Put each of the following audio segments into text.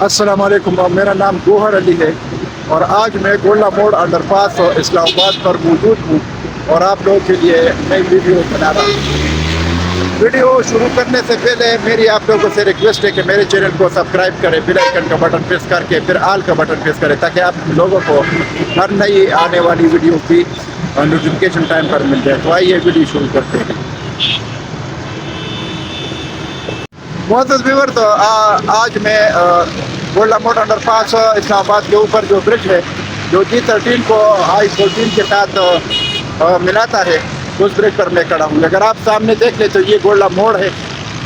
السلام علیکم، میرا نام گوہر علی ہے اور آج میں گولڈا موڑ انڈر پاس اسلام آباد پر موجود ہوں اور آپ لوگوں کے لیے نئی ویڈیو بنا رہا ہوں۔ ویڈیو شروع کرنے سے پہلے میری آپ لوگوں سے ریکویسٹ ہے کہ میرے چینل کو سبسکرائب کریں، بیل آئیکن کا بٹن پریس کر کے پھر آل کا بٹن پریس کریں تاکہ آپ لوگوں کو ہر نئی آنے والی ویڈیو کی نوٹیفیکیشن ٹائم پر مل جائے۔ تو آئیے ویڈیو شروع کرتے ہیں۔ معزز ویور، تو آج میں گولڈا موڑ انڈر پاس اسلام آباد کے اوپر جو برج ہے جو G13 کو I-14 کے ساتھ ملاتا ہے، اس برج پر میں کھڑا ہوں۔ اگر آپ سامنے دیکھ لیں تو یہ گولڈا موڑ ہے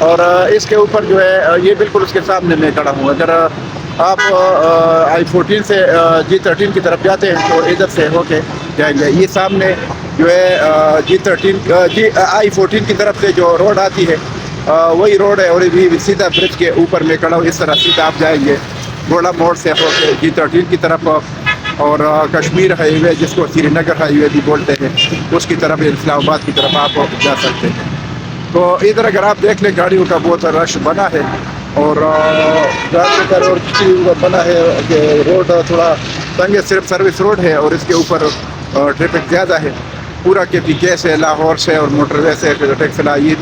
اور اس کے اوپر جو ہے یہ بالکل اس کے سامنے میں کھڑا ہوں۔ اگر آپ I-14 سے G13 کی طرف جاتے ہیں تو ادھر سے ہو کے جائیں گے۔ یہ سامنے جو ہے I-14 کی طرف سے جو روڈ آتی ہے وہی روڈ ہے اور بھی سیدھا برج کے اوپر میں کھڑا ہوں۔ اس طرح سیدھا آپ جائیں گے گولڈا موڑ سے ہو کے G13 کی طرف اور کشمیر ہائی وے جس کو سری نگر ہائی وے بھی بولتے ہیں اس کی طرف، اسلام آباد کی طرف آپ جا سکتے ہیں۔ تو ادھر اگر آپ دیکھ لیں گاڑیوں کا بہت رش بنا ہے اور گاڑیوں کا روڈ بنا ہے کہ روڈ تھوڑا تنگ ہے، صرف سروس روڈ ہے اور اس کے اوپر ٹریفک زیادہ ہے۔ پورا KPK سے، لاہور سے اور موٹر وے سے ٹیکسلا، یہ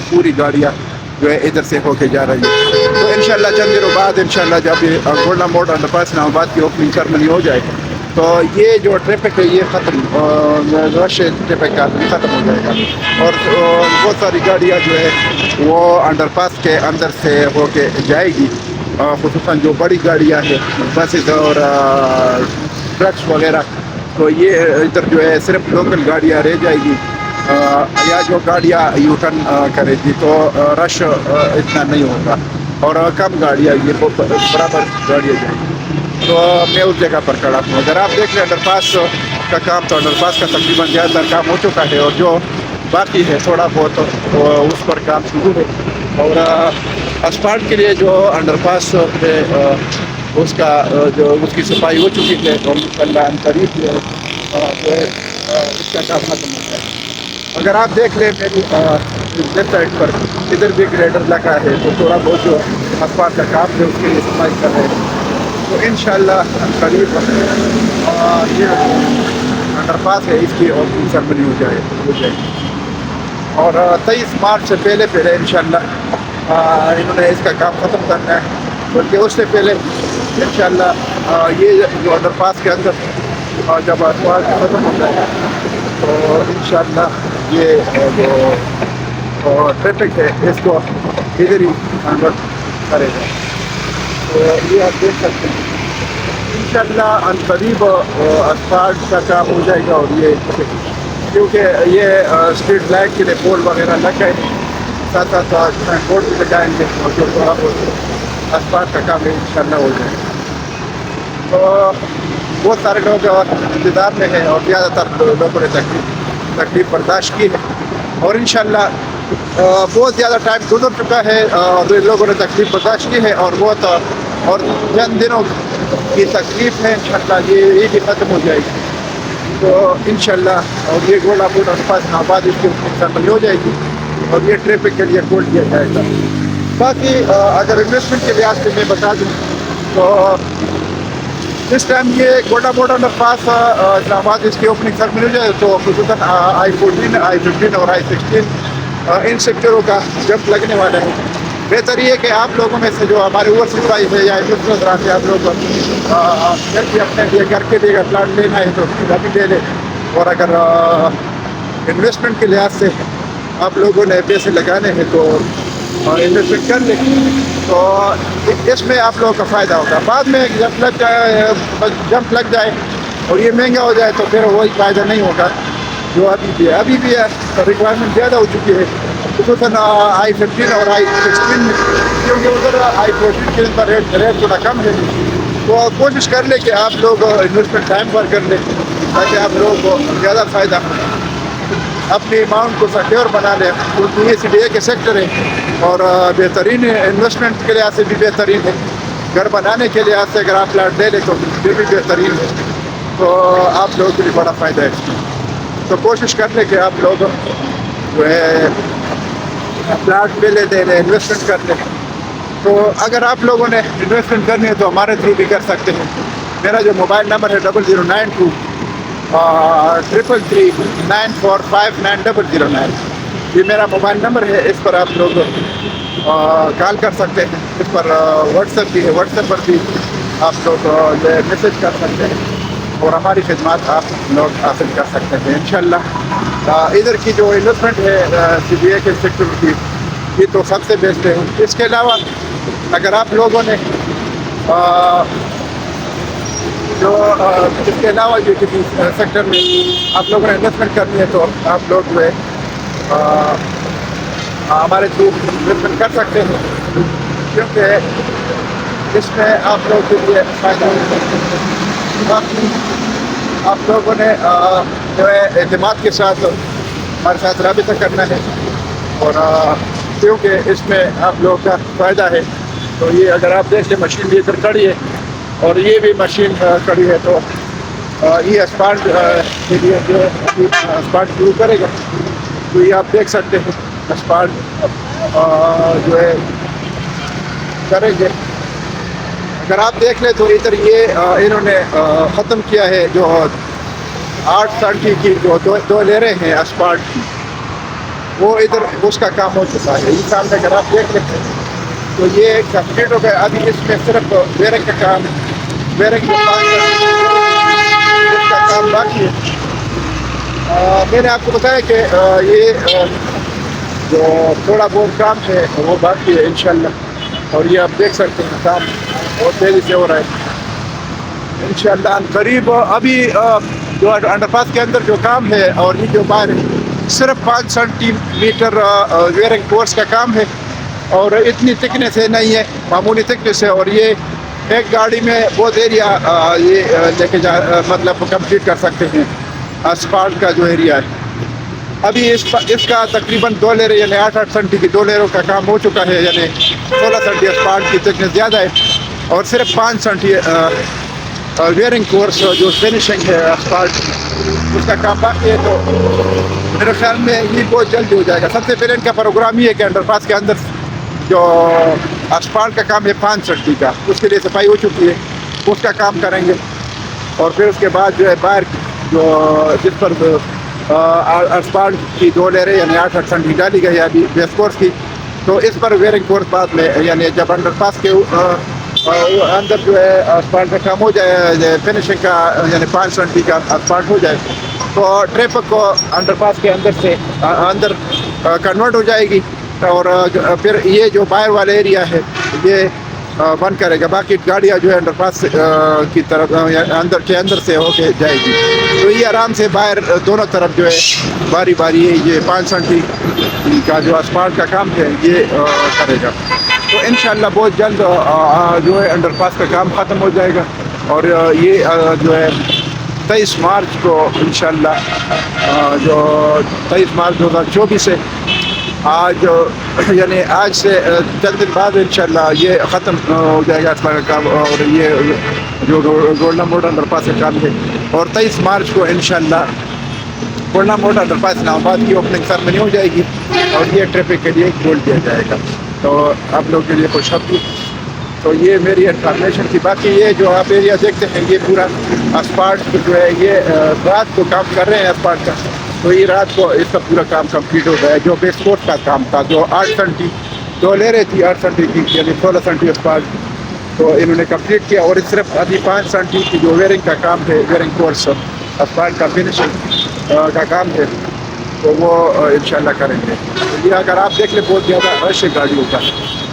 پوری گاڑیاں جو ہے ادھر سے ہو کے جا رہی ہے۔ تو انشاءاللہ چند دنوں بعد انشاءاللہ جب گولڈا موڑ انڈر پاس اسلام آباد کی اوپننگ سرمنی ہو جائے تو یہ جو ٹریفک ہے یہ ختم، رش ٹریفک کا ختم ہو جائے گا اور بہت ساری گاڑیاں جو ہے وہ انڈر پاس کے اندر سے ہو کے جائے گی، خصوصاً جو بڑی گاڑیاں ہیں، بسز اور ٹرکس وغیرہ۔ تو یہ ادھر جو ہے صرف لوکل گاڑیاں رہ جائے گی یا جو گاڑیاں یو ٹرن کرے گی تو رش اتنا نہیں ہوگا اور کم گاڑیاں، یہ برابر گاڑیاں جائیں گی۔ تو میں اس جگہ پر کھڑا ہوں۔ اگر آپ دیکھ لیں انڈر پاس کا کام تو انڈر پاس کا تقریباً زیادہ تر کام ہو چکا ہے اور جو باقی ہے تھوڑا بہت اس پر کام شروع ہے اور اسپالٹ کے لیے جو انڈر پاس ہے اس کی صفائی ہو چکی ہے اور ان قریب جو ہے اس کا کام ختم ہو جائے۔ اگر آپ دیکھ لیں میری لیفٹ سائڈ پر ادھر بھی گریڈر لگا ہے تو تھوڑا بہت جو اسپالٹ کا کام ہے اس کے لیے صفائی کر رہے ہیں۔ تو انشاءاللہ قریب یہ انڈر پاس ہے اس کی اوپننگ سرمنی ہو جائے اور 23 مارچ سے پہلے انشاءاللہ انہوں نے اس کا کام ختم کرنا ہے، بلکہ اس سے پہلے انشاءاللہ یہ جو انڈر پاس کے اندر جب اسپالٹ ختم ہو جائے تو انشاءاللہ یہ جو ٹریفک ہے اس کو ادھر ہی کنورٹ کرے گا۔ تو یہ آپ دیکھ سکتے ہیں انشاءاللہ ان قریب اسپالٹ کا کام ہو جائے گا اور یہ کیونکہ یہ اسٹریٹ لائٹ کے لیے پول وغیرہ لگ گئے، ساتھ بورڈ بھی لگائیں گے اور جو تھوڑا بہت اسپالٹ کا کام ہے انشاءاللہ ہو جائے گا۔ تو بہت سارے لوگ انتظار میں ہیں اور زیادہ تر لوگوں نے تکلیف برداشت کی ہے اور انشاءاللہ بہت زیادہ ٹائم گزر چکا ہے اور لوگوں نے تکلیف برداشت کی ہے اور بہت اور چند دنوں کی تکلیف ہے، انشاءاللہ یہ بھی ختم ہو جائے گی۔ تو انشاءاللہ اور یہ گولڈا موڑ انڈر پاس اسلام آباد اس کی سرمنی ہو جائے گی اور یہ ٹریفک کے لیے کھول دیا جائے گا۔ باقی اگر انویسٹمنٹ کے لحاظ سے میں بتا دوں تو اس ٹائم یہ گولڈا موڑ انڈر پاس اسلام آباد اس کی اوپننگ سرمنی ہو جائے تو خصوصاً I-14 I-15 اور I-16 ان سیکٹروں کا جمپ لگنے والا ہے۔ بہتر یہ ہے کہ آپ لوگوں میں سے جو ہمارے اوورسیز بھائی ہے یا انویسٹرز رہتے ہیں، آپ لوگ گھر کی اپنے لیے گھر کے لیے اگر پلاٹ لینا ہے تو ابھی لے لیں اور اگر انویسٹمنٹ کے لحاظ سے آپ لوگوں نے پیسے لگانے ہیں تو انویسٹمنٹ کر لیں تو اس میں آپ لوگوں کا فائدہ ہوگا۔ بعد میں جمپ لگ جائے اور یہ مہنگا ہو جائے تو پھر وہی فائدہ نہیں ہوگا جو ابھی بھی ہے ریکوائرمنٹ زیادہ ہو چکی ہے، خصوصاً I-15 اور I-16 میں، کیونکہ ادھر I-14 کے اندر ریٹ تھوڑا کم ہے۔ تو کوشش کر لیں کہ آپ لوگ انویسٹمنٹ ٹائم پر کر لیں تاکہ آپ لوگوں کو زیادہ فائدہ ہو، اپنی اماؤنٹ کو سیکیور بنا لیں، کیونکہ یہ CDA کے سیکٹر ہے اور بہترین انویسٹمنٹ کے لحاظ سے بھی بہترین ہے، گھر بنانے کے لحاظ سے اگر آپ پلاٹ لے لیں تو پھر بھی بہترین ہے، تو آپ لوگوں کے لیے بڑا فائدہ ہے اس میں۔ تو کوشش کر لیں کہ آپ لوگ جو ہے پلاٹ پہ لے دیں، انویسٹمنٹ کر لیں تو اگر آپ لوگوں نے انویسٹمنٹ کرنی ہے تو ہمارے تھرو بھی کر سکتے ہیں. میرا جو موبائل نمبر ہے 0092 333 945 9009. یہ میرا موبائل نمبر ہے, اس پر آپ لوگ کال کر سکتے ہیں. اس پر واٹس ایپ بھی ہے, واٹس ایپ پر بھی آپ لوگ میسیج کر سکتے ہیں اور ہماری خدمات آپ لوگ حاصل کر سکتے ہیں انشاءاللہ. ادھر کی جو انویسٹمنٹ ہے سی بی اے کے سیکٹر کی, یہ تو سب سے بیسٹ ہے. اس کے علاوہ اگر آپ لوگوں نے جو اس کے علاوہ جو کسی سیکٹر میں آپ لوگوں نے انویسٹمنٹ کرنی ہے تو آپ لوگ جو ہے ہمارے تھرو انویسٹمنٹ کر سکتے ہیں, کیونکہ اس میں آپ لوگوں کے لیے فائدہ ہے. آپ لوگوں نے جو ہے اعتماد کے ساتھ ہمارے ساتھ رابطہ کرنا ہے, اور کیونکہ اس میں آپ لوگوں کا فائدہ ہے. تو یہ اگر آپ دیکھ لیں مشین بھی ادھر کھڑی ہے اور یہ بھی مشین کھڑی ہے, تو یہ اسپالٹ کے لیے جو ہے اسپالٹ شروع کرے گا. تو یہ آپ دیکھ سکتے ہیں اسپالٹ جو ہے کریں گے. اگر آپ دیکھ لیں تو ادھر یہ انہوں نے ختم کیا ہے جو 8 سنٹی کی جو دو لیریں ہیں اسپالٹ کی, وہ ادھر اس کا کام ہو چکا ہے. یہ سامنے اگر آپ دیکھ لیتے ہیں تو یہ کمپلیٹ ہو گیا. ابھی اس میں صرف بیرنگ کا کام, بیرنگ کا کام باقی ہے. میں نے آپ کو بتایا کہ یہ جو تھوڑا بہت کام ہے وہ باقی ہے انشاءاللہ, اور یہ آپ دیکھ سکتے ہیں کام بہت تیزی سے ہو رہا ہے انشاءاللہ قریب. ابھی جو انڈر پاس کے اندر جو کام ہے اور یہ جو باہر صرف 5 سینٹی میٹر ویئرنگ کورس کا کام ہے, اور اتنی تھکنیس ہے نہیں ہے, معمولی تھکنیس ہے. اور یہ ایک گاڑی میں بہت ایریا یہ لے کے مطلب کمپلیٹ کر سکتے ہیں اسپالٹ کا جو ایریا ہے. ابھی اس کا تقریباً 2 لیریں یعنی 8 سینٹی کی 2 لیروں کا کام ہو چکا ہے, یعنی 16 سینٹی اسپالٹ کی تھکنیس زیادہ ہے, اور صرف 5 سینٹی ویئرنگ کورس جو فنشنگ ہے اسپالٹ اس کا کام باقی ہے. تو میرے خیال میں یہ بہت جلدی ہو جائے گا. سب سے پہلے ان کا پروگرام یہ ہے کہ انڈر پاس کے اندر جو اسپالٹ کا کام ہے 5 سینٹی کا, اس کے لیے صفائی ہو چکی ہے, اس کا کام کریں گے. اور پھر اس کے بعد جو ہے باہر جو جس پر اسپالٹ کی 2 لیریں یعنی 8 سینٹی ڈالی گئی ہے ابھی بیس کورس کی, تو اس پر ویئرنگ کورس بعد میں یعنی جب انڈر پاس کے اندر جو ہے اسپالٹ کا کام ہو جائے, فنشنگ کا یعنی 5 سینٹی کا اسپالٹ ہو جائے, تو ٹریفک کو انڈر پاس کے اندر سے اندر کنورٹ ہو جائے گی. اور پھر یہ جو باہر والا ایریا ہے یہ بند کرے گا. باقی گاڑیاں جو ہے انڈر پاس کی طرف اندر سے ہو کے جائے گی. تو یہ آرام سے باہر دونوں طرف جو ہے باری باری یہ 5 سینٹی کا جو اسپالٹ کا کام ہے یہ کرے گا. تو انشاءاللہ بہت جلد جو ہے انڈر پاس کا کام ختم ہو جائے گا. اور یہ جو ہے 23 مارچ کو انشاءاللہ جو 23 مارچ 2024 ہے, آج یعنی آج سے چند دن بعد انشاءاللہ یہ ختم ہو جائے گا اسپالٹ کا کام. اور یہ جو گولڈن موڑ انڈر پاس کا کام ہے, اور 23 مارچ کو انشاءاللہ گولڈن موڑ انڈر پاس اسلام آباد کی اوپننگ سرمنی ہو جائے گی, اور یہ ٹریفک کے لیے کھول دیا جائے گا. تو آپ لوگوں کے لیے خوشخبری. تو یہ میری انفارمیشن تھی. باقی یہ جو آپ ایریا دیکھتے ہیں یہ پورا اسپالٹ جو ہے یہ رات کو کام کر رہے ہیں اسپالٹ کا, تو یہ رات کو اس کا پورا کام کمپلیٹ ہو گیا ہے. جو بیس کورس کا کام تھا جو 8 سینٹی 2 لیریں تھی 8 سینٹی کی یعنی 16 سینٹی اسپالٹ, تو انہوں نے کمپلیٹ کیا. اور صرف ابھی 5 سینٹی کی جو ویئرنگ کا کام ہے, ویئرنگ کورس اسپالٹ کا فنشنگ کا کام ہے, تو وہ انشاءاللہ کریں گے. یہ اگر آپ دیکھ لیں بہت زیادہ رش ہے گاڑیوں کا.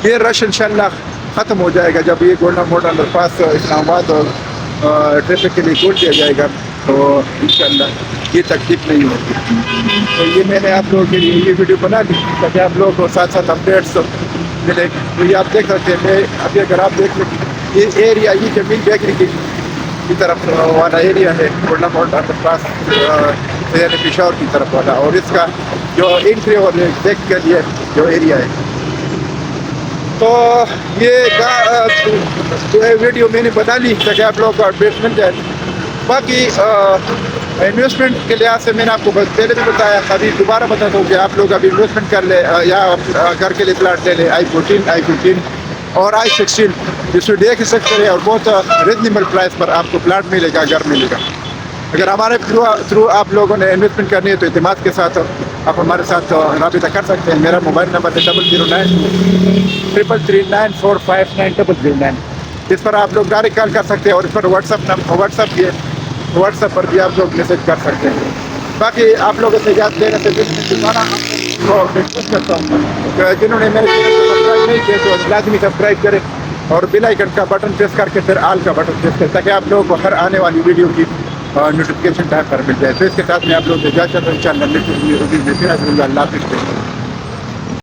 یہ رش انشاءاللہ ختم ہو جائے گا جب یہ گولڈن موڑ انڈر پاس اسلام آباد اور ٹریفک کے لیے کھول دیا جائے گا, تو انشاءاللہ یہ تکلیف نہیں ہوگی. تو یہ میں نے آپ لوگوں کے لیے یہ ویڈیو بنا دی تاکہ آپ لوگوں کو ساتھ ساتھ اپڈیٹس ملے. تو یہ آپ دیکھ سکتے ہیں. ابھی اگر آپ دیکھ لیں یہ ایریا یہ زمین بیکری کی طرف والا ایریا ہے گولڈن موڑ انڈر پاس شہر پشاور کی طرف والا, اور اس کا جو انٹری اور ایگزیکٹ کے لیے جو ایریا ہے. تو یہ جو ہے ویڈیو میں نے بنا لی تاکہ آپ لوگوں کو اپڈیٹ مل جائے. باقی انویسٹمنٹ کے لحاظ سے میں نے آپ کو پہلے بھی بتایا, ابھی دوبارہ بتاتا ہوں کہ آپ لوگ ابھی انویسٹمنٹ کر لیں یا گھر کے لیے پلاٹ لے لیں I-14 I-15 اور I-16 اسٹوڈیو کی سیکٹر ہے اور بہت ریزنیبل پرائس پر آپ کو پلاٹ ملے گا, گھر ملے گا. اگر ہمارے تھرو آپ لوگوں نے انویسٹمنٹ کرنی ہے تو اعتماد کے ساتھ آپ ہمارے ساتھ رابطہ کر سکتے ہیں. میرا موبائل نمبر ہے 009339459009. اس پر آپ لوگ ڈائریکٹ کال کر سکتے ہیں اور اس پر واٹس ایپ پر بھی آپ لوگ میسج کر سکتے ہیں. باقی آپ لوگوں سے یاد دینے سے ریکویسٹ کرتا ہوں کہ جنہوں نے میرے چینل کو سبسکرائب نہیں کیا تو لازمی سبسکرائب کریں اور بیل آئکن کا بٹن پریس کر کے پھر آل کا بٹن پریس کریں تاکہ آپ لوگوں کو ہر آنے والی ویڈیو کی نوٹیفکیشن ٹائم پر مل جائے. تو اس کے ساتھ میں آپ لوگ اجازت چاہتا ہوں. ان شاء اللہ اللہ حافظ.